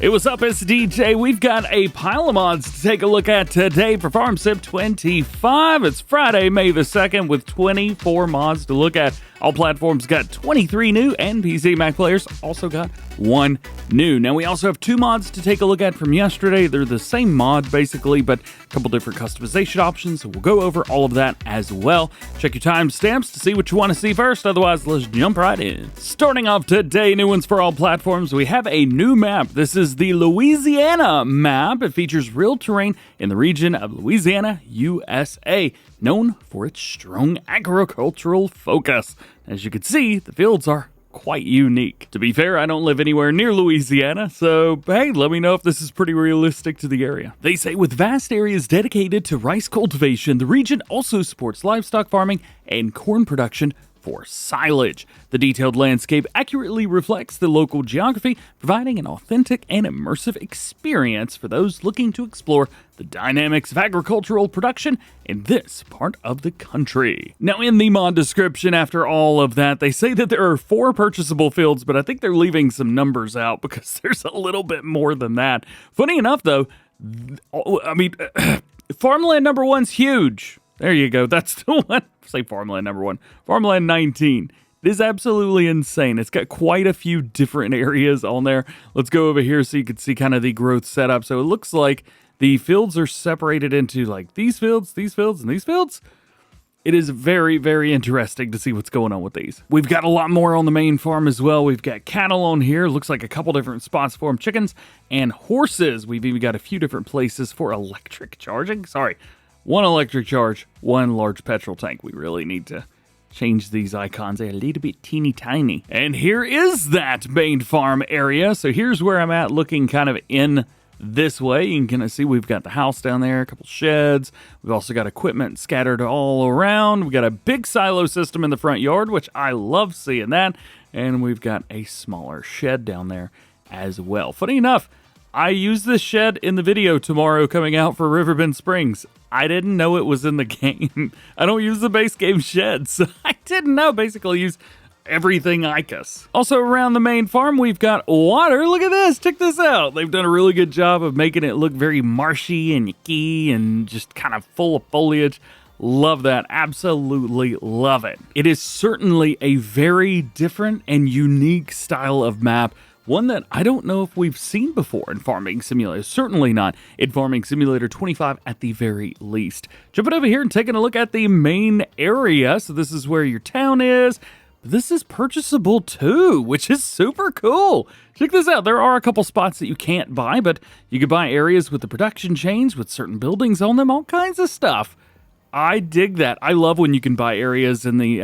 Hey, what's up? It's DJ. We've got a pile of mods to take a look at today for Farm Sim 25. It's Friday, May the 2nd, with 24 mods to look at. All platforms got 23 new, and PC Mac players also got 1 new. Now, we also have 2 mods to take a look at from yesterday. They're the same mod, basically, but a couple different customization options, so we'll go over all of that as well. Check your timestamps to see what you want to see first. Otherwise, let's jump right in. Starting off today, new ones for all platforms. We have a new map. This is the Louisiana Map. It features real terrain in the region of Louisiana, USA, known for its strong agricultural focus. As you can see, the fields are quite unique. To be fair, I don't live anywhere near Louisiana, so hey, let me know if this is pretty realistic to the area. They say with vast areas dedicated to rice cultivation, the region also supports livestock farming and corn production for silage. The detailed landscape accurately reflects the local geography, providing an authentic and immersive experience for those looking to explore the dynamics of agricultural production in this part of the country. Now, in the mod description, after all of that, they say that there are 4 purchasable fields, but I think they're leaving some numbers out because there's a little bit more than that. Funny enough, though, farmland number 1's huge. There you go. That's the one. Say farmland number 1. Farmland 19. It is absolutely insane. It's got quite a few different areas on there. Let's go over here so you can see kind of the growth setup. So it looks like the fields are separated into like these fields, and these fields. It is very, very interesting to see what's going on with these. We've got a lot more on the main farm as well. We've got cattle on here. Looks like a couple different spots for them. Chickens and horses. We've even got a few different places for electric charging. Sorry. 1 electric charge, 1 large petrol tank. We really need to change these icons a little bit teeny tiny. And here is that main farm area. So here's where I'm at, looking kind of in this way. You can kind of see we've got the house down there, a couple sheds. We've also got equipment scattered all around. We've got a big silo system in the front yard, which I love seeing that. And we've got a smaller shed down there as well. Funny enough, I use this shed in the video tomorrow coming out for Riverbend Springs. I didn't know it was in the game. I don't use the base game shed, so I didn't know. Basically use everything ICUS. Also around the main farm, we've got water. Look at this. Check this out. They've done a really good job of making it look very marshy and yucky and just kind of full of foliage. Love that. Absolutely love it. It is certainly a very different and unique style of map. One that I don't know if we've seen before in Farming Simulator. Certainly not in Farming Simulator 25 at the very least. Jumping over here and taking a look at the main area. So this is where your town is. This is purchasable too, which is super cool. Check this out. There are a couple spots that you can't buy, but you can buy areas with the production chains with certain buildings on them, all kinds of stuff. I dig that. I love when you can buy areas in the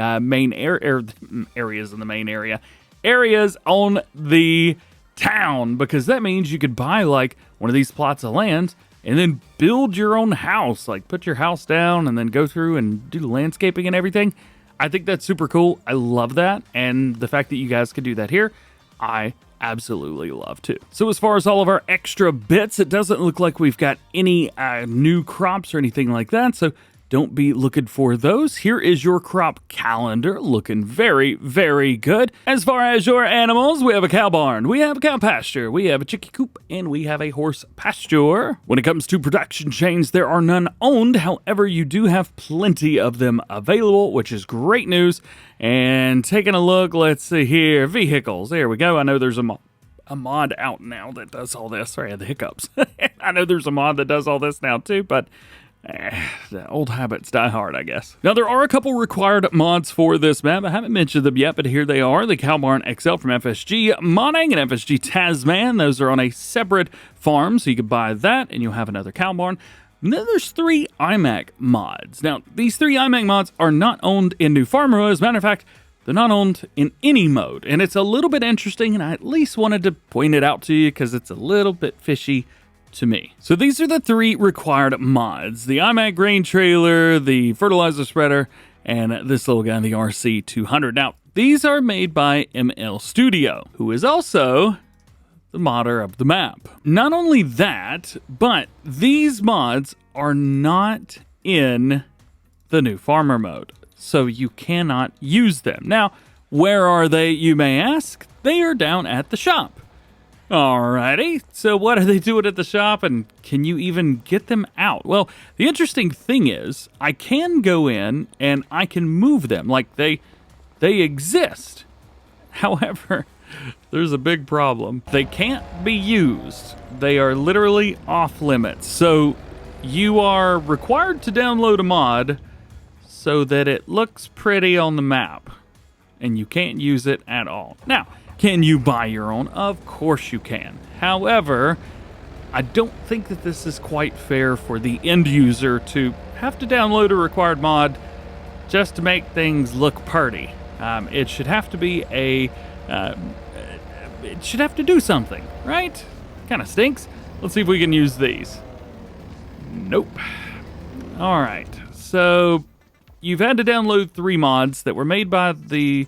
areas on the town, because that means you could buy like one of these plots of land and then build your own house, like put your house down and then go through and do the landscaping and everything. I think that's super cool. I love that. And the fact that you guys could do that here, I absolutely love too. So as far as all of our extra bits, it doesn't look like we've got any new crops or anything like that. So don't be looking for those. Here is your crop calendar, looking very, very good. As far as your animals, we have a cow barn, we have a cow pasture, we have a chicken coop, and we have a horse pasture. When it comes to production chains, there are none owned. However, you do have plenty of them available, which is great news. And taking a look, let's see here, vehicles. There we go. I know there's a mod out now that does all this. Sorry, I had the hiccups. I know there's a mod that does all this now too, but the old habits die hard, I guess. Now, there are a couple required mods for this map. I haven't mentioned them yet, but here they are. The Cow Barn XL from FSG Modding and FSG Tasman. Those are on a separate farm, so you can buy that, and you'll have another cow barn. And then there's 3 iMac mods. Now, these 3 iMac mods are not owned in New Farmer mode. As a matter of fact, they're not owned in any mode. And it's a little bit interesting, and I at least wanted to point it out to you because it's a little bit fishy to me. So these are the 3 required mods: the iMac grain trailer, the fertilizer spreader, and this little guy, the RC200. Now, these are made by ML Studio, who is also the modder of the map. Not only that, but these mods are not in the New Farmer mode, so you cannot use them. Now, where are they, you may ask? They are down at the shop. Alrighty, so what are they doing at the shop, and can you even get them out? Well, the interesting thing is, I can go in and I can move them, like they exist. However, there's a big problem. They can't be used. They are literally off limits. So you are required to download a mod so that it looks pretty on the map, and you can't use it at all. Now, can you buy your own? Of course you can. However, I don't think that this is quite fair for the end user to have to download a required mod just to make things look pretty. It should have to be it should have to do something, right? Kind of stinks. Let's see if we can use these. Nope. All right, so you've had to download 3 mods that were made by the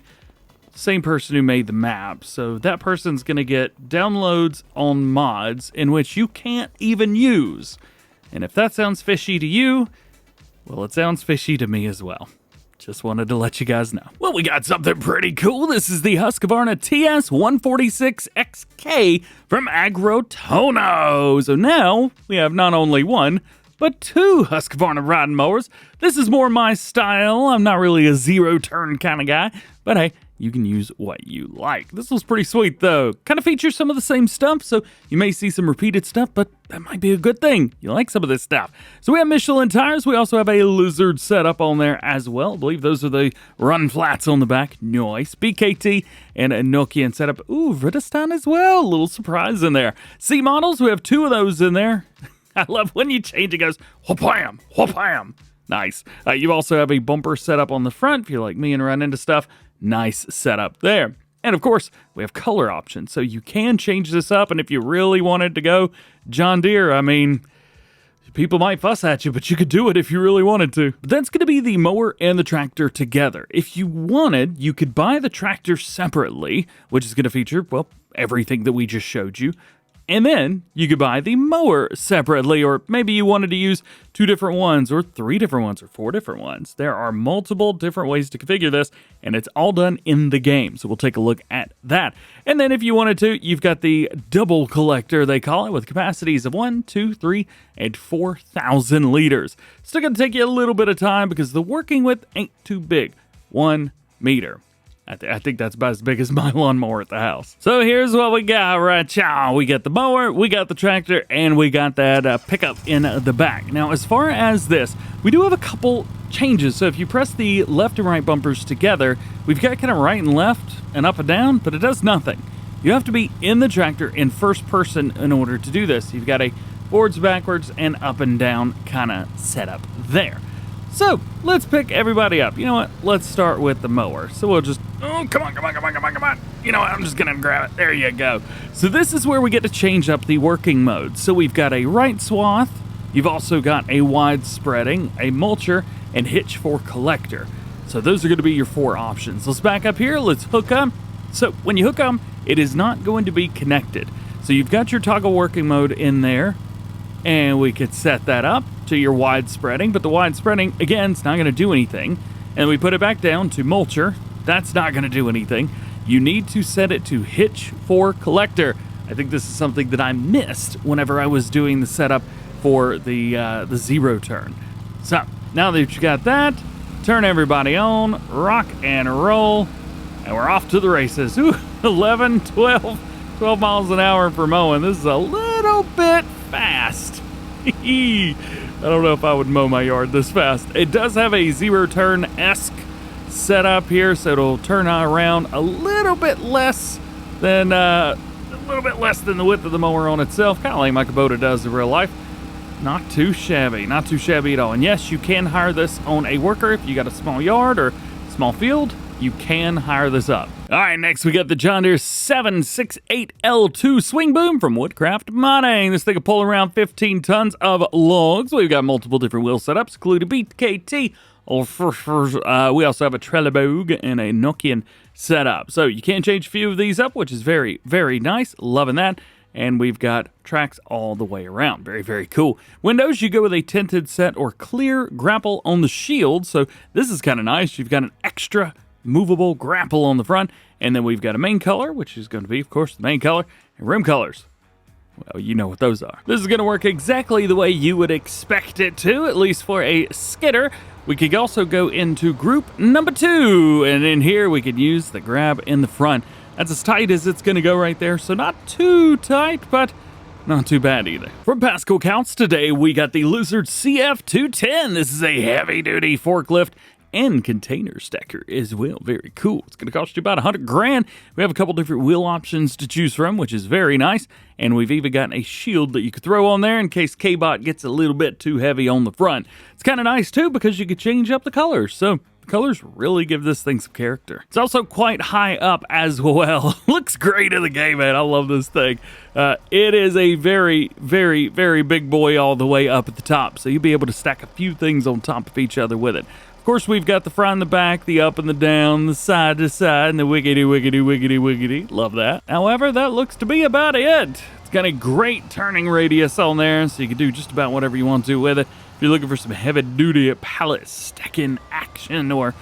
same person who made the map, so that person's going to get downloads on mods in which you can't even use. And if that sounds fishy to you, well, it sounds fishy to me as well. Just wanted to let you guys know. Well, we got something pretty cool. This is the Husqvarna TS146XK from Agrotono. So now we have not only 1, but 2 Husqvarna riding mowers. This is more my style. I'm not really a zero-turn kind of guy, but hey, you can use what you like. This was pretty sweet, though. Kind of features some of the same stuff, so you may see some repeated stuff, but that might be a good thing. You like some of this stuff. So we have Michelin tires. We also have a Lizard setup on there as well. I believe those are the run flats on the back. Nice. BKT and a Nokian setup. Ooh, Väderstad as well. A little surprise in there. C models, we have 2 of those in there. I love when you change it, goes whoop-bam, whoop-bam. Nice. You also have a bumper setup on the front if you're like me and run into stuff. Nice setup there. And of course, we have color options, so you can change this up. And if you really wanted to go John Deere, I mean, people might fuss at you, but you could do it if you really wanted to. But that's going to be the mower and the tractor together. If you wanted, you could buy the tractor separately, which is going to feature, well, everything that we just showed you. And then you could buy the mower separately, or maybe you wanted to use 2 different ones, or 3 different ones, or 4 different ones. There are multiple different ways to configure this, and it's all done in the game. So we'll take a look at that. And then if you wanted to, you've got the double collector, they call it, with capacities of 1, 2, 3, and 4,000 liters. Still going to take you a little bit of time because the working width ain't too big. 1 meter. I think that's about as big as my lawnmower at the house. So here's what we got right now. We got the mower, we got the tractor, and we got that pickup in the back. Now, as far as this, we do have a couple changes. So if you press the left and right bumpers together, we've got kind of right and left and up and down, but it does nothing. You have to be in the tractor in first person in order to do this. You've got a forwards, backwards, and up and down kind of setup there. So let's pick everybody up. You know what? Let's start with the mower. So we'll just, oh, come on. You know what? I'm just going to grab it. There you go. So this is where we get to change up the working mode. So we've got a right swath. You've also got a wide spreading, a mulcher, and hitch for collector. So those are going to be your 4 options. Let's back up here. Let's hook them. So when you hook them, it is not going to be connected. So you've got your toggle working mode in there. And we could set that up to your wide spreading, but the wide spreading, again, it's not going to do anything. And we put it back down to mulcher. That's not going to do anything. You need to set it to hitch for collector. I think this is something that I missed whenever I was doing the setup for the zero turn. So now that you got that, turn everybody on, rock and roll, and we're off to the races. Ooh, 11, 12 miles an hour for mowing. This is a little bit fast. I don't know if I would mow my yard this fast. It does have a zero turn-esque setup here, so it'll turn around a little bit less than the width of the mower on itself, kind of like my Kubota does in real life. Not too shabby at all. And yes, you can hire this on a worker if you got a small yard or small field. You can hire this up. All right, next we got the John Deere 768L2 SwingBoom from Woodcraft Mining. This thing will pull around 15 tons of logs. We've got multiple different wheel setups, including BKT. We also have a Trelleborg and a Nokian setup. So you can change a few of these up, which is very, very nice. Loving that. And we've got tracks all the way around. Very, very cool. Windows, you go with a tinted set or clear grapple on the shield. So this is kind of nice. You've got an extra movable grapple on the front, And then we've got a main color, which is going to be, of course, the main color, and rim colors. Well, you know what those are. This is going to work exactly the way you would expect it to, at least for a skidder. We could also go into group number 2, and in here we could use the grab in the front. That's as tight as it's going to go right there, so not too tight, but not too bad either. From Pasco Counts today, we got the Lizard CF210. This is a heavy-duty forklift and container stacker as well. Very cool. It's going to cost you about 100 grand. We have a couple different wheel options to choose from, which is very nice. And we've even got a shield that you could throw on there in case K-Bot gets a little bit too heavy on the front. It's kind of nice too because you could change up the colors. So the colors really give this thing some character. It's also quite high up as well. Looks great in the game, man. I love this thing. It is a very, very, very big boy all the way up at the top. So you'll be able to stack a few things on top of each other with it. Of course, we've got the front and the back, the up and the down, the side to side, and the wiggity, wiggity, wiggity, wiggity. Love that. However, that looks to be about it. It's got a great turning radius on there, so you can do just about whatever you want to with it. If you're looking for some heavy-duty pallet stacking action or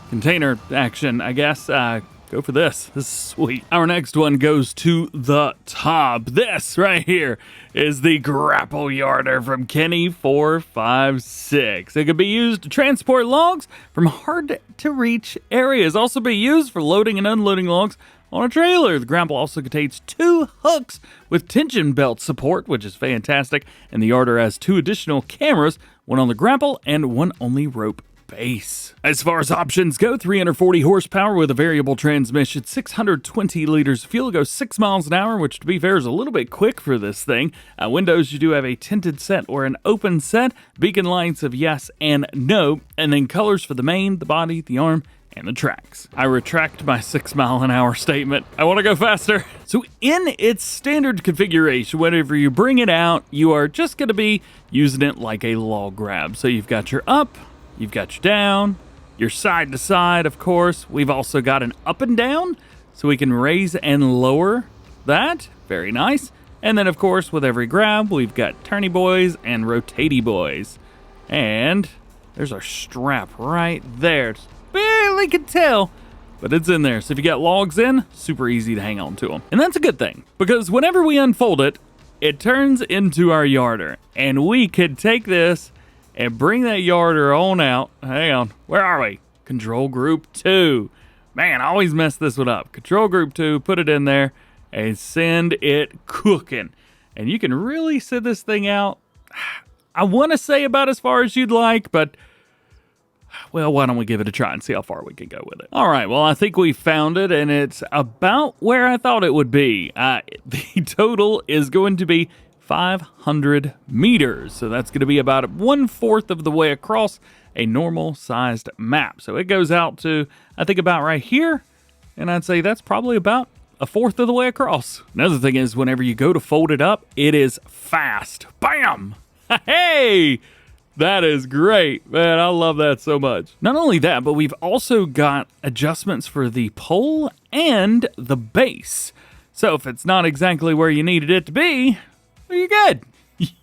container action, I guess, go for this. This is sweet. Our next one goes to the top. This right here is the Grapple Yarder from Kenny 456. It can be used to transport logs from hard-to-reach areas. Also be used for loading and unloading logs on a trailer. The Grapple also contains 2 hooks with tension belt support, which is fantastic. And the Yarder has 2 additional cameras, one on the Grapple and one on the rope base. As far as options go, 340 horsepower with a variable transmission, 620 liters of fuel, goes 6 miles an hour, which to be fair is a little bit quick for this thing. Windows, you do have a tinted set or an open set, beacon lights of yes and no, and then colors for the main, the body, the arm, and the tracks. I retract my 6 mile an hour statement. I want to go faster. So in its standard configuration, whenever you bring it out, you are just going to be using it like a log grab. So you've got your up, you've got your down, your side to side, of course. We've also got an up and down, so we can raise and lower that. Very nice. And then, of course, with every grab, we've got turny boys and rotatey boys. And there's our strap right there. It's barely can tell, but it's in there. So if you got logs in, super easy to hang on to them. And that's a good thing, because whenever we unfold it, it turns into our yarder. And we could take this and bring that yarder on out. Hang on, where are we? Control Group 2. Man, I always mess this one up. Control Group 2, put it in there, and send it cooking. And you can really sit this thing out, I want to say about as far as you'd like, but, well, why don't we give it a try and see how far we can go with it. All right, well, I think we found it, and it's about where I thought it would be. The total is going to be 500 meters. So that's going to be about 1/4 of the way across a normal sized map. So it goes out to, I think, about right here. And I'd say that's probably about 1/4 of the way across. Another thing is whenever you go to fold it up, it is fast. Bam! Hey! That is great. Man, I love that so much. Not only that, but we've also got adjustments for the pole and the base. So if it's not exactly where you needed it to be, well, you're good.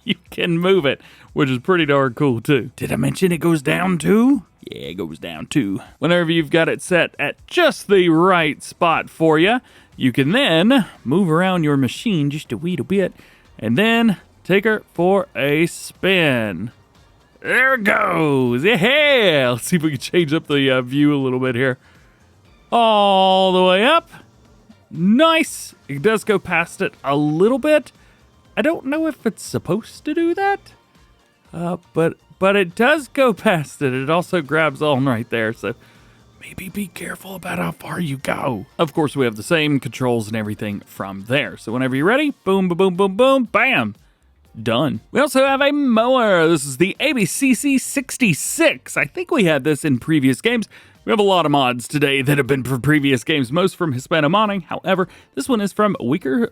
You can move it, which is pretty darn cool too. Did I mention it goes down too? Yeah, it goes down too. Whenever you've got it set at just the right spot for you, you can then move around your machine just a wee bit and then take her for a spin. There it goes. Yeah. Let's see if we can change up the view a little bit here. All the way up. Nice. It does go past it a little bit. I don't know if it's supposed to do that, but it does go past it. It also grabs on right there, so maybe be careful about how far you go. Of course, we have the same controls and everything from there. So whenever you're ready, boom, boom, boom, boom, boom, bam, done. We also have a mower. This is the Aebi CC66. I think we had this in previous games. We have a lot of mods today that have been from previous games, most from Hispano Modding. However, this one is from Weekend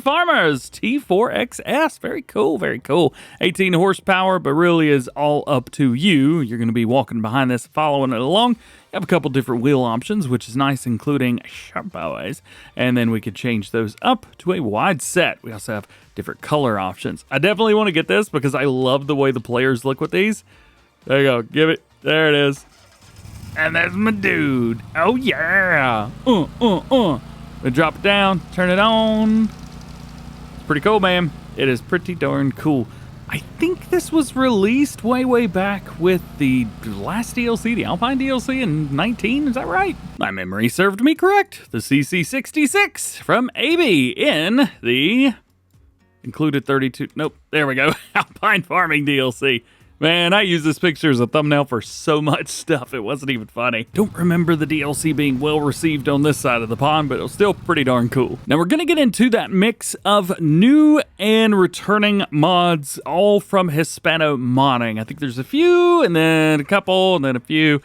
Farmers T4XS. Very cool, very cool. 18 horsepower, but really is all up to you. You're going to be walking behind this, following it along. You have a couple different wheel options, which is nice, including sharp boys. And then we could change those up to a wide set. We also have different color options. I definitely want to get this because I love the way the players look with these. There you go. Give it. There it is. And that's my dude. Oh, yeah. We drop it down, turn it on. It's pretty cool, man. It is pretty darn cool. I think this was released way back with the last DLC, the Alpine DLC in 19. Is that right? My memory served me correct. The CC66 from Aebi in the included 32. Nope. There we go. Alpine Farming DLC. Man, I use this picture as a thumbnail for so much stuff, it wasn't even funny. Don't remember the DLC being well received on this side of the pond, but it was still pretty darn cool. Now we're gonna get into that mix of new and returning mods, all from Hispano Modding. I think there's a few, and then a couple, and then a few.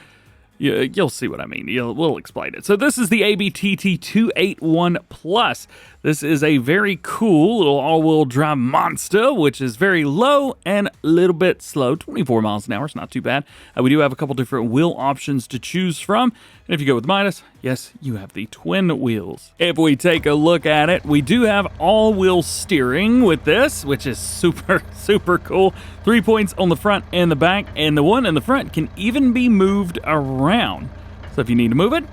You'll see what I mean. We'll explain it. So this is the Aebi TT281 Plus. This is a very cool little all-wheel drive monster, which is very low and a little bit slow. 24 miles an hour, it's not too bad. We do have a couple different wheel options to choose from. And if you go with Midas, yes, you have the twin wheels. If we take a look at it, we do have all-wheel steering with this, which is super cool. 3 points on the front and the back, and the one in the front can even be moved around. So if you need to move it,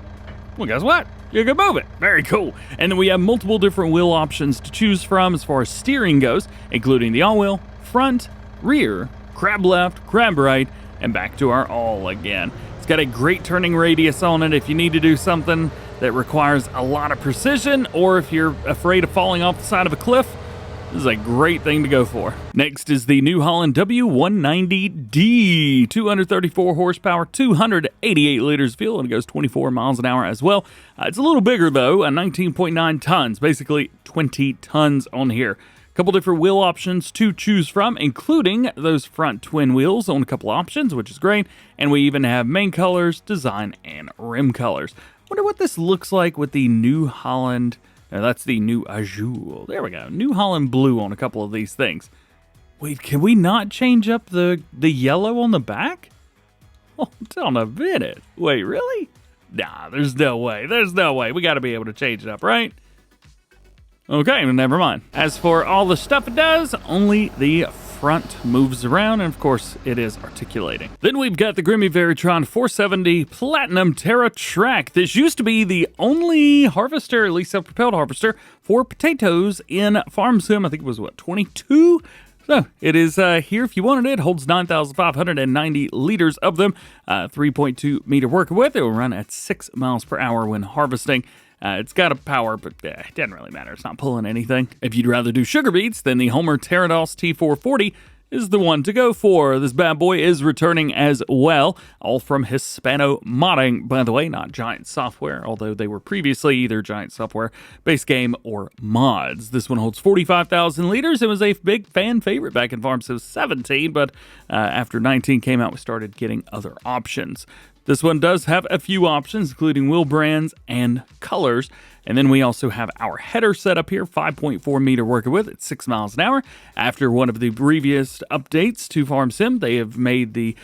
well, guess what? You can move it. Very cool. And then we have multiple different wheel options to choose from as far as steering goes, including the all-wheel, front, rear, crab left, crab right, and back to our all again. It's got a great turning radius on it if you need to do something that requires a lot of precision, or if you're afraid of falling off the side of a cliff. This is a great thing to go for. Next is the New Holland W190D. 234 horsepower, 288 liters of fuel, and it goes 24 miles an hour as well. It's a little bigger though, 19.9 tons, basically 20 tons on here. A couple different wheel options to choose from, including those front twin wheels on a couple options, which is great. And we even have main colors, design, and rim colors. Wonder what this looks like with the New Holland. Now that's the new Azul. There we go. New Holland Blue on a couple of these things. Wait, can we not change up the yellow on the back? Hold on a minute. Wait, really? Nah, there's no way. There's no way. We got to be able to change it up, right? Okay, never mind. As for all the stuff it does, only the front moves around, and of course it is articulating. Then we've got the Grimme Varitron 470 Platinum Terra Trac. This used to be the only harvester, at least self-propelled harvester, for potatoes in Farm Sim. I think it was, what, 22? So it is here if you wanted it. Holds 9,590 liters of them. 3.2 meter working width. It will run at 6 miles per hour when harvesting. It's got a power, but it doesn't really matter. It's not pulling anything. If you'd rather do sugar beets, then the Holmer Terra T440 is the one to go for. This bad boy is returning as well, all from Hispano Modding, by the way, not Giant Software, although they were previously either Giant Software, base game, or mods. This one holds 45,000 liters. It was a big fan favorite back in Farm Sim 17, but after 19 came out, we started getting other options. This one does have a few options, including wheel brands and colors. And then we also have our header set up here, 5.4 meter working width at 6 miles an hour. After one of the previous updates to Farm Sim, they have made the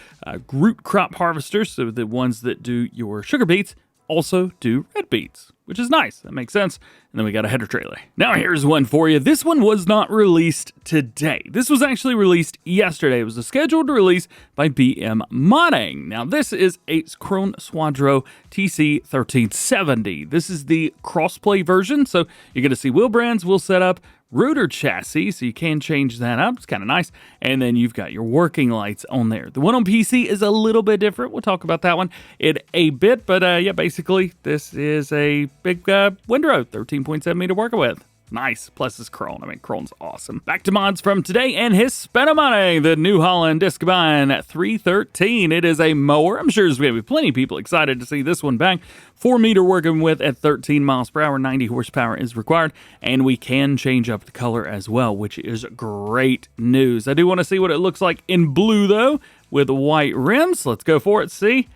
root crop harvesters, so the ones that do your sugar beets also do red beets, which is nice. That makes sense. And then we got a header trailer. Now here's one for you. This one was not released today. This was actually released yesterday. It was a scheduled release by BM Modding. Now this is a Krone Swadro TC 1370. This is the crossplay version, so you're going to see wheel brands, wheel setup, rotor chassis, so you can change that up. It's kind of nice. And then you've got your working lights on there. The one on PC is a little bit different. We'll talk about that one in a bit. But yeah, basically, this is a big windrow, 13.7 meter working width. Nice. Plus it's Krone. I mean, Krone's awesome. Back to mods from today and Hispano Modding, the New Holland Discbine 313. It is a mower. I'm sure there's going to be plenty of people excited to see this one back. 4 meter working width at 13 miles per hour. 90 horsepower is required. And we can change up the color as well, which is great news. I do want to see what it looks like in blue, though, with white rims. Let's go for it. See?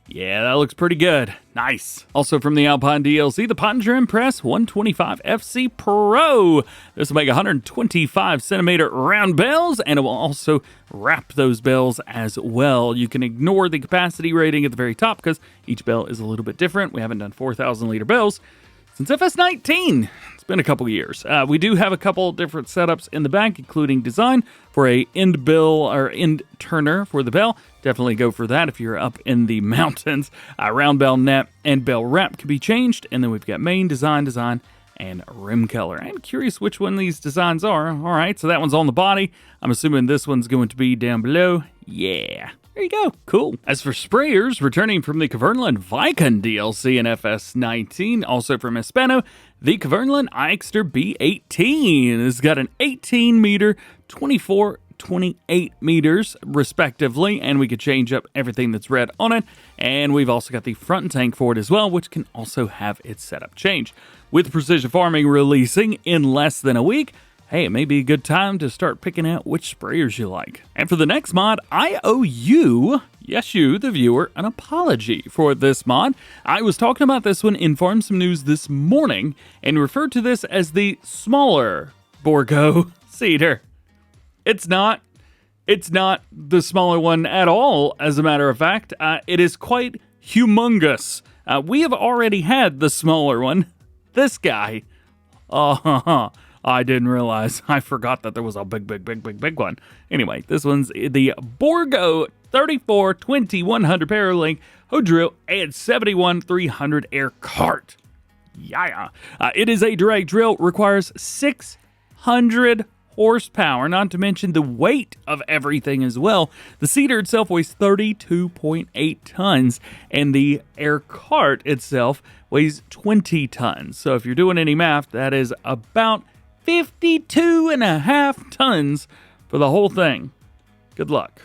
Yeah, that looks pretty good. Nice. Also from the Alpine DLC, the Pöttinger Impress 125 FC Pro. This will make 125 centimeter round bells, and it will also wrap those bells as well. You can ignore the capacity rating at the very top because each bell is a little bit different. We haven't done 4,000 liter bells since FS19. It's been a couple years. We do have a couple different setups in the back, including design for a end bill or end turner for the bell. Definitely go for that if you're up in the mountains. Round bell net and bell wrap can be changed. And then we've got main, design, and rim color. I'm curious which one these designs are. All right, so that one's on the body. I'm assuming this one's going to be down below. Yeah. There you go. Cool. As for sprayers, returning from the Kverneland Vicon DLC in FS19, also from Hispano, the Kverneland IXter B18. It's got an 18 meter, 24, 28 meters respectively, and we could change up everything that's red on it. And we've also got the front tank for it as well, which can also have its setup changed. With Precision Farming releasing in less than a week, hey, it may be a good time to start picking out which sprayers you like. And for the next mod, I owe you, yes you, the viewer, an apology for this mod. I was talking about this one in Farm Sim News this morning and referred to this as the smaller Bourgault seeder. It's not the smaller one at all, as a matter of fact. It is quite humongous. We have already had the smaller one. This guy. I didn't realize. I forgot that there was a big one. Anyway, this one's the Bourgault 34-20-100 Paralink hoe drill and 71-300 air cart. Yeah. It is a direct drill, requires 600 horsepower, not to mention the weight of everything as well. The seeder itself weighs 32.8 tons, and the air cart itself weighs 20 tons. So if you're doing any math, that is about 52.5 tons for the whole thing. Good luck.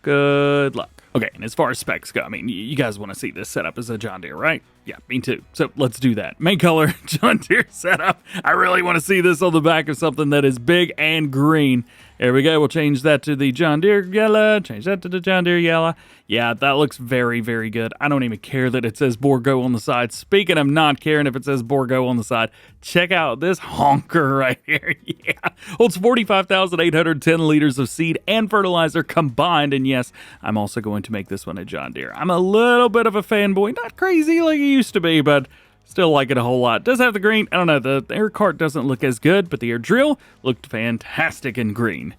Good luck. Okay, and as far as specs go, I mean, you guys want to see this setup as a John Deere, right? Yeah, me too. So let's do that. Main color, John Deere setup. I really want to see this on the back of something that is big and green. There we go. We'll change that to the John Deere yellow. Change that to the John Deere yellow. Yeah, that looks very, very good. I don't even care that it says Bourgault on the side. Speaking of not caring if it says Bourgault on the side, check out this honker right here. Yeah, holds 45,810 liters of seed and fertilizer combined. And yes, I'm also going to make this one a John Deere. I'm a little bit of a fanboy. Not crazy like I used to be, but still like it a whole lot. Does have the green. I don't know. The air cart doesn't look as good, but the air drill looked fantastic in green.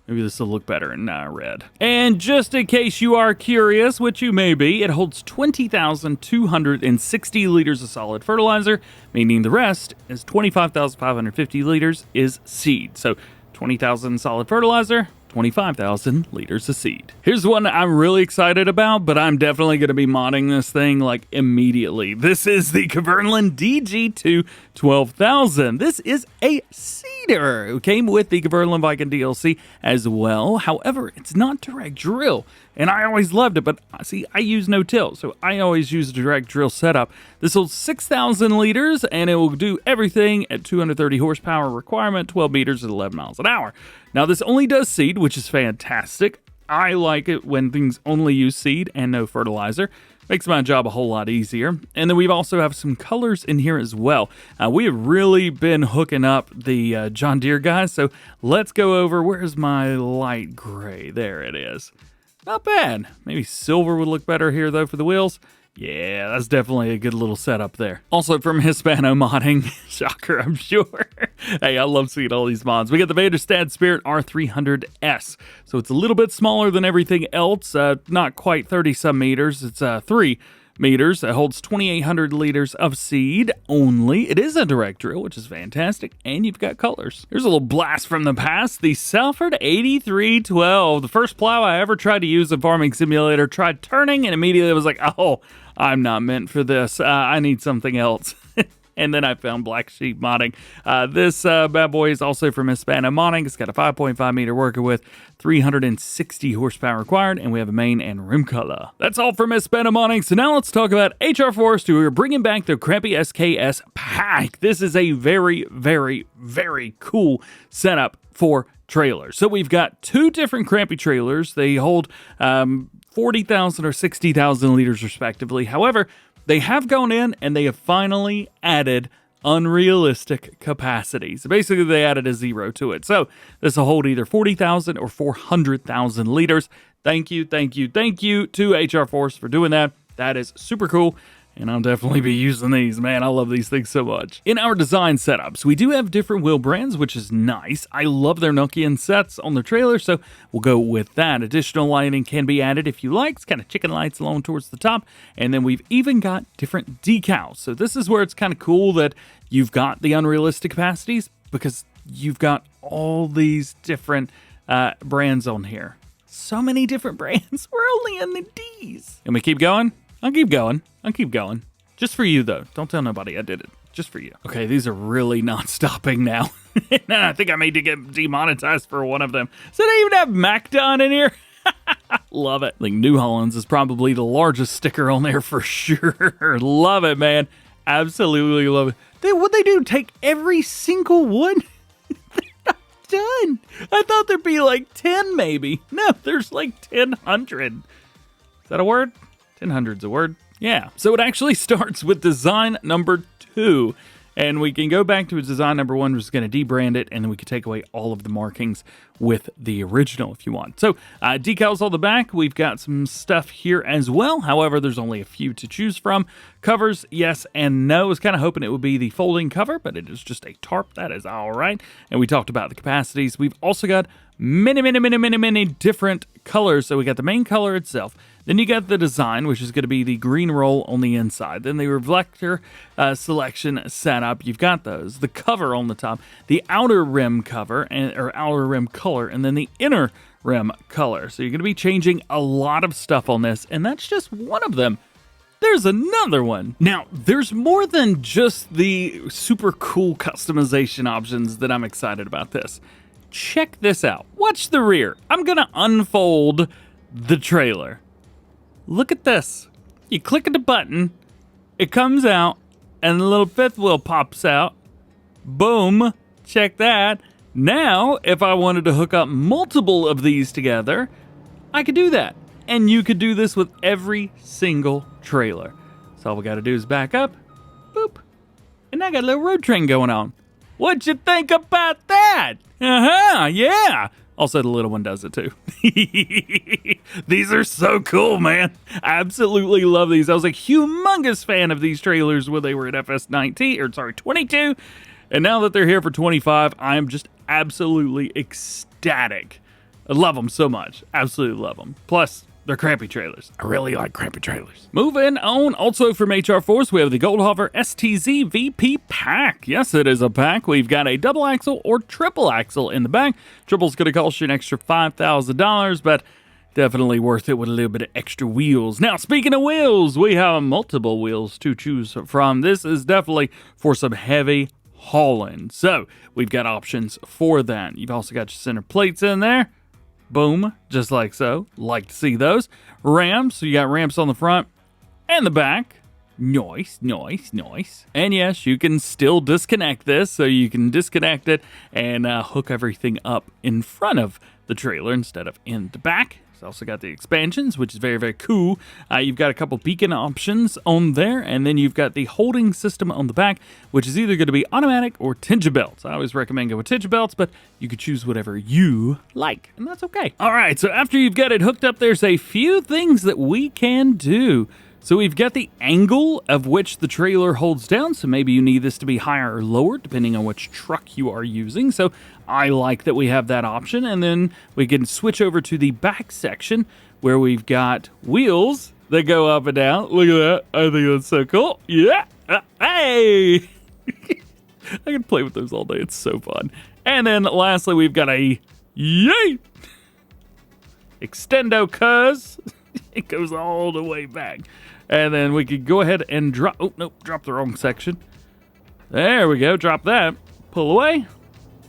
Maybe this will look better in red. And just in case you are curious, which you may be, it holds 20,260 liters of solid fertilizer, meaning the rest is 25,550 liters is seed. So 20,000 solid fertilizer, 25,000 liters of seed. Here's one I'm really excited about, but I'm definitely going to be modding this thing like immediately. This is the Kverneland DG II 12,000. This is a seeder. It came with the Kverneland Vicon DLC as well. However, it's not direct drill, and I always loved it, but see, I use no-till, so I always use a direct drill setup. This holds 6,000 liters, and it will do everything at 230 horsepower requirement, 12 meters at 11 miles an hour. Now, this only does seed, which is fantastic. I like it when things only use seed and no fertilizer. Makes my job a whole lot easier. And then we also have some colors in here as well. We have really been hooking up the John Deere guys, so let's go over, where's my light gray? There it is. Not bad. Maybe silver would look better here, though, for the wheels. Yeah, that's definitely a good little setup there. Also from Hispano Modding. Shocker, I'm sure. Hey, I love seeing all these mods. We got the Väderstad Spirit R300S. So it's a little bit smaller than everything else. Not quite 30-some meters. It's 3 meters. It holds 2,800 liters of seed only. It is a direct drill, which is fantastic. And you've got colors. Here's a little blast from the past. The Salford 8312. The first plow I ever tried to use in Farming Simulator. Tried turning and immediately was like, oh, I'm not meant for this. I need something else. And then I found Black Sheep Modding. This bad boy is also from Hispano Modding. It's got a 5.5 meter worker width, 360 horsepower required, and we have a main and rim color. That's all from Hispano Modding. So now let's talk about HR Forest, who are bringing back the Krampe SKS Pack. This is a very, very, very cool setup for trailers. So we've got 2 different Krampe trailers. They hold 40,000 or 60,000 liters respectively. However, they have gone in and they have finally added unrealistic capacity. So basically they added a 0 to it. So this will hold either 40,000 or 400,000 liters. Thank you to HR Force for doing that. That is super cool. And I'll definitely be using these, man. I love these things so much. In our design setups, we do have different wheel brands, which is nice. I love their Nokian sets on their trailer, so we'll go with that. Additional lighting can be added if you like. It's kind of chicken lights along towards the top. And then we've even got different decals. So this is where it's kind of cool that you've got the unrealistic capacities because you've got all these different brands on here. So many different brands. We're only in the D's. Can we keep going? I'll keep going. I'll keep going. Just for you, though. Don't tell nobody I did it. Just for you. Okay, these are really not stopping now. I think I may get demonetized for one of them. So they even have MacDon in here? Love it. I think New Holland's is probably the largest sticker on there for sure. Love it, man. Absolutely love it. What'd they do? Take every single one? They're not done. I thought there'd be like 10 maybe. No, there's like 1,000. Is that a word? 1,000's a word. Yeah. So it actually starts with design number 2. And we can go back to design number 1. We're just going to debrand it, and then we can take away all of the markings with the original if you want. So decals on the back. We've got some stuff here as well. However, there's only a few to choose from. Covers, yes and no. I was kind of hoping it would be the folding cover, but it is just a tarp. That is all right. And we talked about the capacities. We've also got many different colors. So we got the main color itself. Then you got the design, which is going to be the green roll on the inside. Then the reflector selection setup. You've got those. The cover on the top. The outer rim cover, or outer rim color. And then the inner rim color. So you're going to be changing a lot of stuff on this. And that's just one of them. There's another one. Now, there's more than just the super cool customization options that I'm excited about this. Check this out. Watch the rear. I'm going to unfold the trailer. Look at this. You click the button, it comes out, and the little fifth wheel pops out. Boom. Check that. Now, if I wanted to hook up multiple of these together, I could do that. And you could do this with every single trailer. So all we got to do is back up. Boop. And I got a little road train going on. What'd you think about that? Yeah. Also, the little one does it too. These are so cool, man. I absolutely love these. I was a humongous fan of these trailers when they were at FS 22. And now that they're here for 25, I am just absolutely ecstatic. I love them so much. Absolutely love them. Plus, they're crappy trailers. I really like crappy trailers. Moving on, also from HR Force, we have the Goldhofer STZ-VP pack. Yes, it is a pack. We've got a double axle or triple axle in the back. Triple's going to cost you an extra $5,000, but definitely worth it with a little bit of extra wheels. Now, speaking of wheels, we have multiple wheels to choose from. This is definitely for some heavy hauling. So, we've got options for that. You've also got your center plates in there. Boom, just like so. Like to see those. Ramps, so you got ramps on the front and the back. Nice. And yes, you can still disconnect this, so you can disconnect it and hook everything up in front of the trailer instead of in the back. It's also got the expansions, which is very cool. You've got a couple beacon options on there, and then you've got the holding system on the back, which is either going to be automatic or tension belts. I always recommend going with tension belts, but you could choose whatever you like, and that's okay. All right, so after you've got it hooked up, there's a few things that we can do. So we've got the angle of which the trailer holds down, so maybe you need this to be higher or lower, depending on which truck you are using. So I like that we have that option, and then we can switch over to the back section where we've got wheels that go up and down. Look at that. I think that's so cool. Yeah. Hey! I can play with those all day. It's so fun. And then lastly, we've got a yay! Extendo, cuz. It goes all the way back. And then we could go ahead and drop... Oh, nope, drop the wrong section. There we go, drop that. Pull away.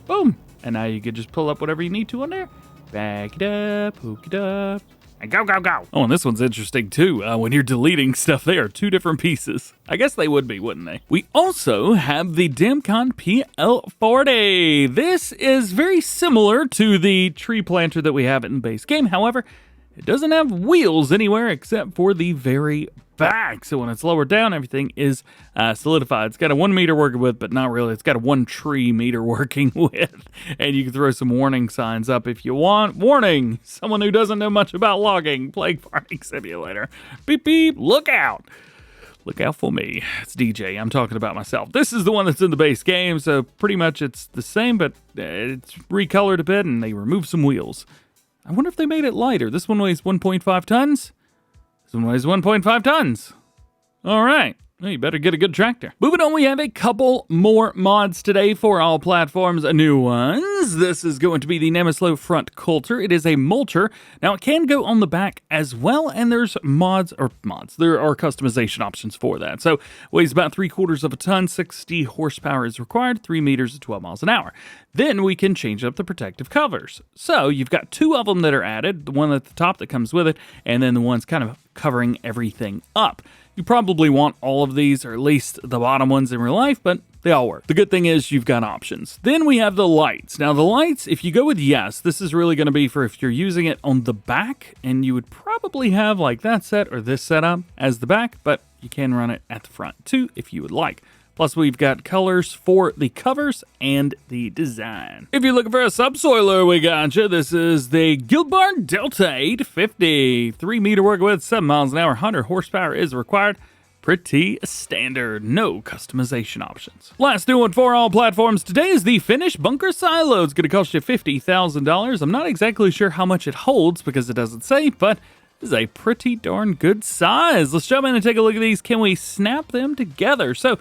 Boom. And now you can just pull up whatever you need to on there. Back it up, hook it up, and go. Oh, and this one's interesting too. When you're deleting stuff, they are two different pieces. I guess they would be, wouldn't they? We also have the Damcon PL-40. This is very similar to the tree planter that we have in the base game. However, it doesn't have wheels anywhere except for the very back. So when it's lowered down, everything is solidified. It's got a 1 meter working with, but not really. It's got a 1 tree meter working with. And you can throw some warning signs up if you want. Warning! Someone who doesn't know much about logging. Plague Farming Simulator. Beep, beep. Look out! Look out for me. It's DJ. I'm talking about myself. This is the one that's in the base game, so pretty much it's the same, but it's recolored a bit, and they removed some wheels. I wonder if they made it lighter. This one weighs 1.5 tons. This one weighs 1.5 tons. All right. Well, you better get a good tractor. Moving on, we have a couple more mods today for all platforms, new ones. This is going to be the Namyslo front coulter. It is a mulcher. Now, it can go on the back as well, and there's there are customization options for that. So, weighs about 3/4 of a ton, 60 horsepower is required, 3 meters at 12 miles an hour. Then we can change up the protective covers. So, you've got 2 of them that are added, the one at the top that comes with it, and then the one's kind of covering everything up. You probably want all of these, or at least the bottom ones in real life, but they all work. The good thing is you've got options. Then we have the lights. Now the lights, if you go with yes, this is really going to be for if you're using it on the back, and you would probably have like that set or this setup as the back, but you can run it at the front too if you would like. Plus, we've got colors for the covers and the design. If you're looking for a subsoiler, we got you. This is the Guilbart Delta 850. 3 meter work width, 7 miles an hour, 100 horsepower is required. Pretty standard, no customization options. Last new one for all platforms today is the Finnish bunker silo. It's going to cost you $50,000. I'm not exactly sure how much it holds because it doesn't say, but this is a pretty darn good size. Let's jump in and take a look at these. Can we snap them together? So,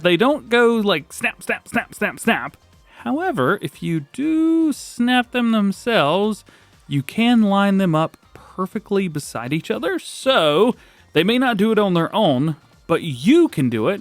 they don't go like snap, snap, snap, snap, snap. However, if you do snap them themselves, you can line them up perfectly beside each other. So they may not do it on their own, but you can do it.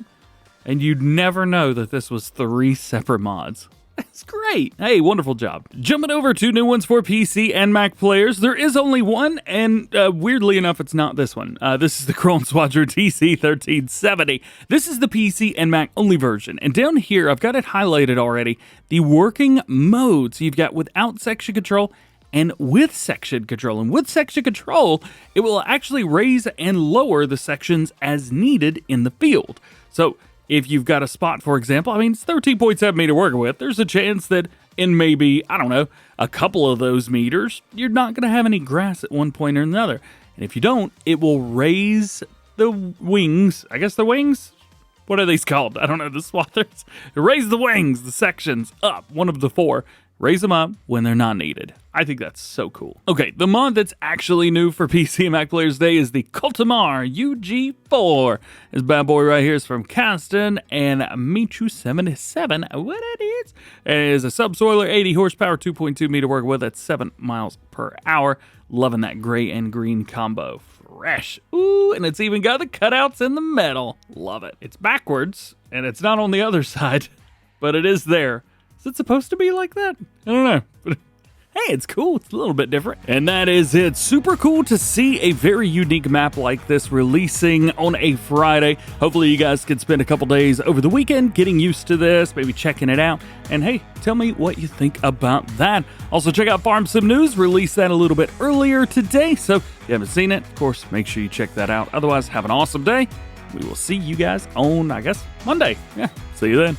And you'd never know that this was 3 separate mods. That's great. Hey, wonderful job. Jumping over to new ones for PC and Mac players. There is only one, and weirdly enough, it's not this one. This is the Krone Swadro TC 1370. This is the PC and Mac only version. And down here, I've got it highlighted already, the working modes. You've got without section control and with section control. And with section control, it will actually raise and lower the sections as needed in the field. So if you've got a spot, for example, I mean, it's 13.7 meter working width. There's a chance that in maybe, I don't know, a couple of those meters, you're not going to have any grass at one point or another. And if you don't, it will raise the wings. I guess the wings? What are these called? I don't know, the swathers. Raise the wings, the sections up, one of the 4. Raise them up when they're not needed. I think that's so cool. Okay, the mod that's actually new for PC and Mac players today is the Cultimar UG4. This bad boy right here is from Caston and Michu77. What it is? It is a subsoiler, 80 horsepower, 2.2 meter work width at 7 miles per hour. Loving that gray and green combo. Fresh. Ooh, and it's even got the cutouts in the metal. Love it. It's backwards, and it's not on the other side, but it is there. Is it supposed to be like that? I don't know. But hey, it's cool. It's a little bit different. And that is it. Super cool to see a very unique map like this releasing on a Friday. Hopefully you guys can spend a couple days over the weekend getting used to this, maybe checking it out. And hey, tell me what you think about that. Also, check out Farm Sim News. Released that a little bit earlier today. So if you haven't seen it, of course, make sure you check that out. Otherwise, have an awesome day. We will see you guys on, I guess, Monday. Yeah, see you then.